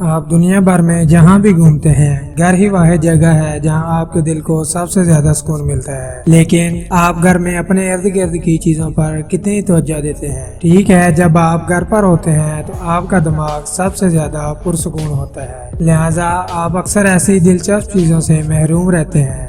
آپ دنیا بھر میں جہاں بھی گھومتے ہیں، گھر ہی واحد جگہ ہے جہاں آپ کے دل کو سب سے زیادہ سکون ملتا ہے۔ لیکن آپ گھر میں اپنے ارد گرد کی چیزوں پر کتنی توجہ دیتے ہیں؟ ٹھیک ہے، جب آپ گھر پر ہوتے ہیں تو آپ کا دماغ سب سے زیادہ پرسکون ہوتا ہے، لہٰذا آپ اکثر ایسی دلچسپ چیزوں سے محروم رہتے ہیں۔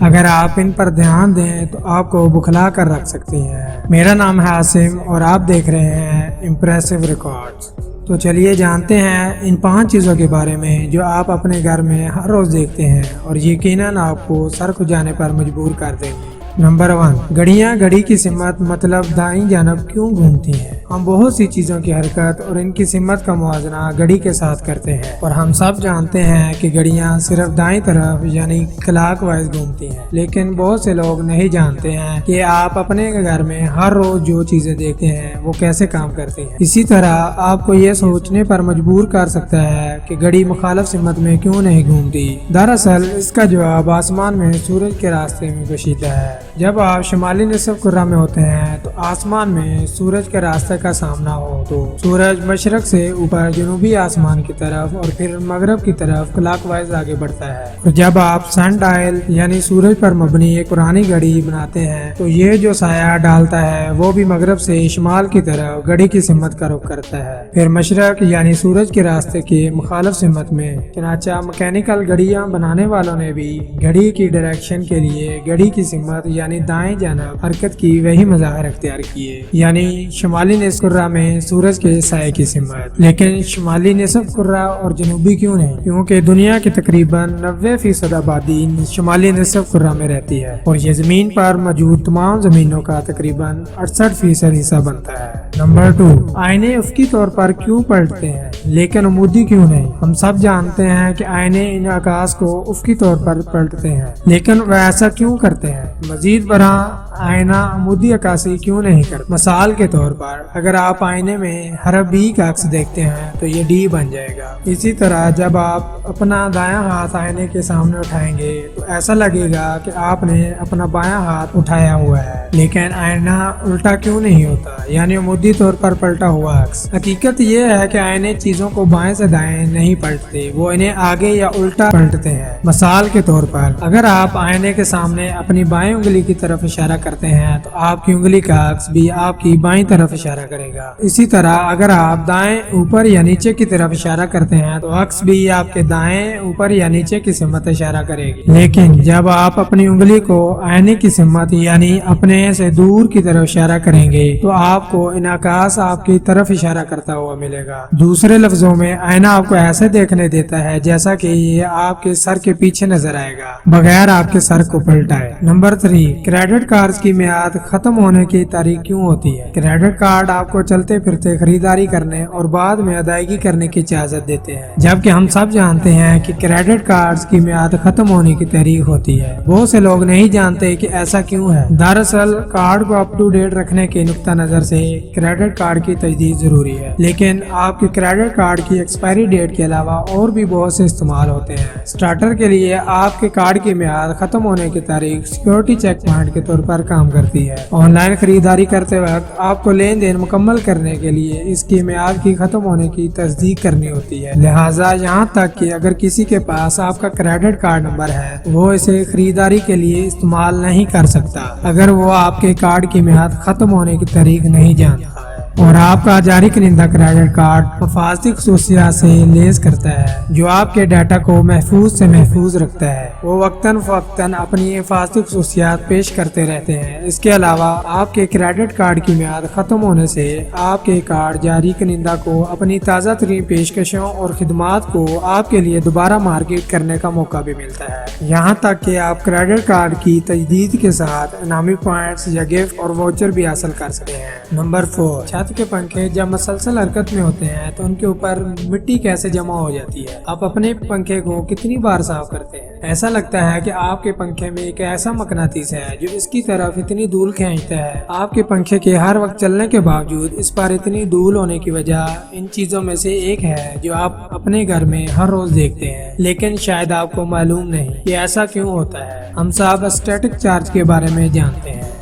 اگر آپ ان پر دھیان دیں تو آپ کو بکھلا کر رکھ سکتی ہیں۔ میرا نام ہے عاصم اور آپ دیکھ رہے ہیں امپریسو ریکارڈز۔ تو چلیے جانتے ہیں ان 5 چیزوں کے بارے میں جو آپ اپنے گھر میں ہر روز دیکھتے ہیں اور یقیناً آپ کو سر کھجانے پر مجبور کر دیں گے۔ نمبر 1، گھڑیاں گھڑی کی سمت مطلب دائیں جانب کیوں گھومتی ہیں؟ ہم بہت سی چیزوں کی حرکت اور ان کی سمت کا موازنہ گھڑی کے ساتھ کرتے ہیں، اور ہم سب جانتے ہیں کہ گھڑیاں صرف دائیں طرف یعنی کلاک وائز گھومتی ہیں، لیکن بہت سے لوگ نہیں جانتے ہیں کہ آپ اپنے گھر میں ہر روز جو چیزیں دیکھتے ہیں وہ کیسے کام کرتی ہیں۔ اسی طرح آپ کو یہ سوچنے پر مجبور کر سکتا ہے کہ گھڑی مخالف سمت میں کیوں نہیں گھومتی۔ دراصل اس کا جواب آسمان میں سورج کے راستے میں کشیدہ ہے۔ جب آپ شمالی نصف کرہ میں ہوتے ہیں تو آسمان میں سورج کے راستے کا سامنا ہو تو سورج مشرق سے اوپر جنوبی آسمان کی طرف اور پھر مغرب کی طرف کلاک وائز آگے بڑھتا ہے، اور جب آپ سن ڈائل یعنی سورج پر مبنی ایک پرانی گھڑی بناتے ہیں تو یہ جو سایہ ڈالتا ہے وہ بھی مغرب سے شمال کی طرف گھڑی کی سمت کا رخ کرتا ہے، پھر مشرق یعنی سورج کے راستے کے مخالف سمت میں۔ چنانچہ مکینیکل گھڑیاں بنانے والوں نے بھی گھڑی کی ڈائریکشن کے لیے گھڑی کی سمت یعنی دائیں جانب حرکت کی وہی مظاہر اختیار کیے، یعنی شمالی نصف کرہ میں سورج کے سائے کی سمت۔ لیکن شمالی نصف کرہ اور جنوبی کیوں نہیں؟ کیونکہ دنیا کی تقریباً 90% آبادی شمالی نصف کرہ میں رہتی ہے، اور یہ زمین پر موجود تمام زمینوں کا تقریباً 68% حصہ بنتا ہے۔ نمبر 2، آئینے افقی طور پر کیوں پلٹتے ہیں لیکن عمودی کیوں نہیں؟ ہم سب جانتے ہیں کہ آئینے انعکاس کو افقی طور پر پلٹتے ہیں، لیکن وہ ایسا کیوں کرتے ہیں؟ مزید برآں آئینہ عمودی عکاسی کیوں نہیں کرتا؟ مثال کے طور پر اگر آپ آئینے میں حرف بی کا عکس دیکھتے ہیں تو یہ ڈی بن جائے گا۔ اسی طرح جب آپ اپنا دایاں ہاتھ آئینے کے سامنے اٹھائیں گے تو ایسا لگے گا کہ آپ نے اپنا بایاں ہاتھ اٹھایا ہوا ہے، لیکن آئینہ الٹا کیوں نہیں ہوتا، یعنی عمودی طور پر پلٹا ہوا عکس؟ حقیقت یہ ہے کہ آئینے چیزوں کو بائیں سے دائیں نہیں پلٹتے، وہ انہیں آگے یا الٹا پلٹتے ہیں۔ مثال کے طور پر اگر آپ آئینے کے سامنے اپنی بائیں انگلی کی طرف اشارہ کرتے ہیں تو آپ کی انگلی کا عکس بھی آپ کی بائیں طرف اشارہ کرے گا۔ اسی طرح اگر آپ دائیں اوپر یا نیچے کی طرف اشارہ کرتے ہیں تو عکس بھی آپ کے دائیں اوپر یا نیچے کی سمت اشارہ کرے گی۔ لیکن جب آپ اپنی انگلی کو آئینے کی سمت یعنی اپنے سے دور کی طرف اشارہ کریں گے تو آپ کو انعکاس آپ کی طرف اشارہ کرتا ہوا ملے گا۔ دوسرے لفظوں میں آئینہ آپ کو ایسے دیکھنے دیتا ہے جیسا کہ یہ آپ کے سر کے پیچھے نظر آئے گا، بغیر آپ کے سر کو پلٹائے۔ نمبر 3، کریڈٹ کارڈز کی میعاد ختم ہونے کی تاریخ کیوں ہوتی ہے؟ کریڈٹ کارڈ آپ کو چلتے پھرتے خریداری کرنے اور بعد میں ادائیگی کرنے کی اجازت دیتے ہیں، جبکہ ہم سب جانتے ہیں کہ کریڈٹ کارڈز کی میعاد ختم ہونے کی تاریخ ہوتی ہے۔ بہت سے لوگ نہیں جانتے کہ ایسا کیوں ہے۔ دراصل کارڈ کو اپ ٹو ڈیٹ رکھنے کے نقطہ نظر سے کریڈٹ کارڈ کی تجدید ضروری ہے، لیکن آپ کے کریڈٹ کارڈ کی ایکسپائری ڈیٹ کے علاوہ اور بھی بہت سے استعمال ہوتے ہیں۔ اسٹارٹر کے لیے آپ کے کارڈ کی میعاد ختم ہونے کی تاریخ سیکیورٹی چیک پوائنٹ کے طور پر کام کرتی ہے۔ آن لائن خریداری کرتے وقت آپ کو لین دین مکمل کرنے کے لیے اس کی میعاد کی ختم ہونے کی تصدیق کرنی ہوتی ہے، لہٰذا یہاں تک کہ اگر کسی کے پاس آپ کا کریڈٹ کارڈ نمبر ہے وہ اسے خریداری کے لیے استعمال نہیں کر سکتا اگر وہ آپ کے کارڈ کی میعاد ختم ہونے کی تاریخ نہیں جانتا ہے۔ اور آپ کا جاری کنندہ کریڈٹ کارڈ حفاظتی خصوصیات سے لیس کرتا ہے جو آپ کے ڈیٹا کو محفوظ سے محفوظ رکھتا ہے۔ وہ وقتاً فوقتاً اپنی حفاظتی خصوصیات پیش کرتے رہتے ہیں۔ اس کے علاوہ آپ کے کریڈٹ کارڈ کی میعاد ختم ہونے سے آپ کے کارڈ جاری کنندہ کو اپنی تازہ ترین پیشکشوں اور خدمات کو آپ کے لیے دوبارہ مارکیٹ کرنے کا موقع بھی ملتا ہے، یہاں تک کہ آپ کریڈٹ کارڈ کی تجدید کے ساتھ انعامی پوائنٹس یا گفٹ اور واؤچر بھی حاصل کر سکتے ہیں۔ نمبر 4، چھت کے پنکھے جب مسلسل حرکت میں ہوتے ہیں تو ان کے اوپر مٹی کیسے جمع ہو جاتی ہے؟ آپ اپنے پنکھے کو کتنی بار صاف کرتے ہیں؟ ایسا لگتا ہے کہ آپ کے پنکھے میں ایک ایسا مقناطیس ہے جو اس کی طرف اتنی دھول کھینچتا ہے۔ آپ کے پنکھے کے ہر وقت چلنے کے باوجود اس پر اتنی دھول ہونے کی وجہ ان چیزوں میں سے ایک ہے جو آپ اپنے گھر میں ہر روز دیکھتے ہیں، لیکن شاید آپ کو معلوم نہیں کہ ایسا کیوں ہوتا ہے۔ ہم سب اسٹیٹک چارج کے بارے میں جانتے ہیں۔